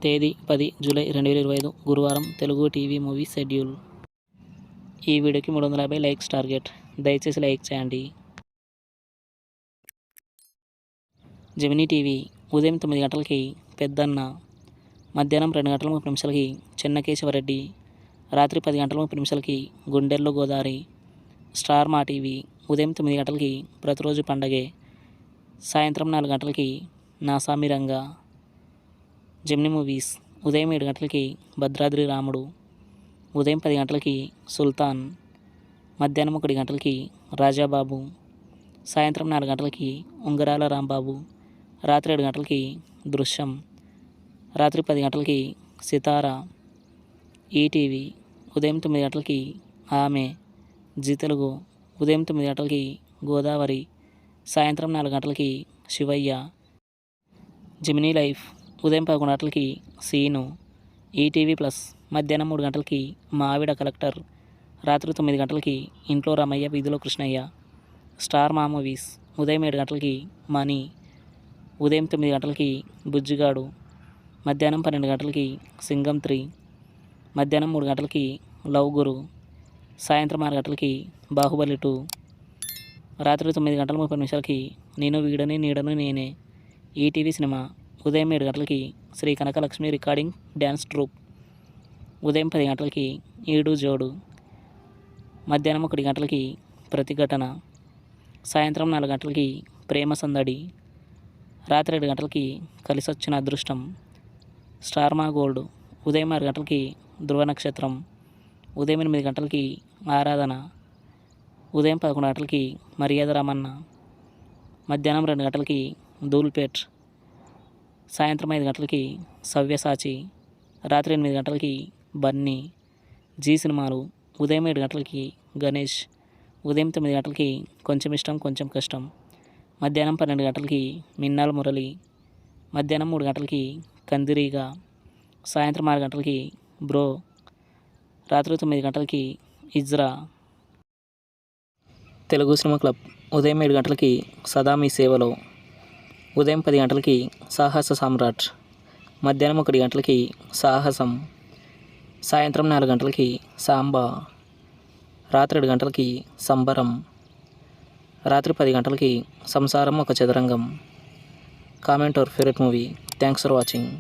తేదీ 10 జూలై 2025 గురువారం. Telugu TV movie schedule. ఈ వీడియోకి 350 లైక్స్ టార్గెట్. దయచేసి లైక్ చేయండి. జెమినీ టీవీ ఉదయం 9 గంటలకి పెద్దన్న, మధ్యాహ్నం 2 గంటల 30 నిమిషాలకి చెన్నకేశవరెడ్డి, రాత్రి 10 గంటల 30 నిమిషాలకి గుండెల్లో గోదావరి. స్టార్ మా టీవీ ఉదయం 9 గంటలకి ప్రతిరోజు పండగే, సాయంత్రం 4 గంటలకి నా సామిరంగా. జెమినీ మూవీస్ ఉదయం 7 గంటలకి భద్రాద్రి రాముడు, ఉదయం 10 గంటలకి సుల్తాన్, మధ్యాహ్నం 1 గంటలకి రాజాబాబు, సాయంత్రం 4 గంటలకి ఉంగరాల రాంబాబు, రాత్రి 7 గంటలకి దృశ్యం, రాత్రి 10 గంటలకి సితారా. ఈటీవీ ఉదయం 9 గంటలకి ఆమె. జీ తెలుగు ఉదయం 9 గంటలకి గోదావరి, సాయంత్రం 4 గంటలకి శివయ్య. జెమినీ లైఫ్ ఉదయం 11 గంటలకి సీను. ఈటీవీ ప్లస్ మధ్యాహ్నం 3 గంటలకి మా ఆవిడ కలెక్టర్, రాత్రి 9 గంటలకి ఇంట్లో రామయ్య వీధిలో కృష్ణయ్య. స్టార్ మా మూవీస్ ఉదయం 7 గంటలకి మనీ, ఉదయం 9 గంటలకి బుజ్జిగాడు, మధ్యాహ్నం 12 గంటలకి సింగం 3, మధ్యాహ్నం 3 గంటలకి లవ్ గురు, సాయంత్రం 6 గంటలకి బాహుబలి 2, రాత్రి 9 గంటల 30 నిమిషాలకి నేను వీడని నీడను నేనే. ఈటీవీ సినిమా ఉదయం 7 గంటలకి Shri Kanakalakshmi recording dance troupe, ఉదయం 10 గంటలకి ఈడు జోడు, మధ్యాహ్నం 1 గంటలకి ప్రతిఘటన, సాయంత్రం 4 గంటలకి ప్రేమ సందడి, రాత్రి 7 గంటలకి కలిసొచ్చిన అదృష్టం. స్టార్ మా గోల్డ్ ఉదయం 6 గంటలకి ధ్రువ నక్షత్రం, ఉదయం 8 గంటలకి ఆరాధన, ఉదయం 11 గంటలకి మర్యాద రామన్న, మధ్యాహ్నం 2 గంటలకి ధూల్పేట్, సాయంత్రం 5 గంటలకి సవ్యసాచి, రాత్రి 8 గంటలకి బన్నీ. జీ సినిమాలు ఉదయం 7 గంటలకి గణేష్, ఉదయం 9 గంటలకి కొంచెం ఇష్టం కొంచెం కష్టం, మధ్యాహ్నం 12 గంటలకి మిన్నాల మురళి, మధ్యాహ్నం 3 గంటలకి కందిరీగా, సాయంత్రం 6 గంటలకి బ్రో, రాత్రి 9 గంటలకి ఇజ్రా. తెలుగు సినిమా క్లబ్ ఉదయం 7 గంటలకి సదా మీ సేవలో, ఉదయం 10 గంటలకి సాహస సామ్రాట్, మధ్యాహ్నం 1 గంటలకి సాహసం, సాయంత్రం 4 గంటలకి సాంబా, రాత్రి 7 గంటలకి సంబరం, రాత్రి 10 గంటలకి సంసారం ఒక చదరంగం. Comment our favourite movie. Thanks for watching.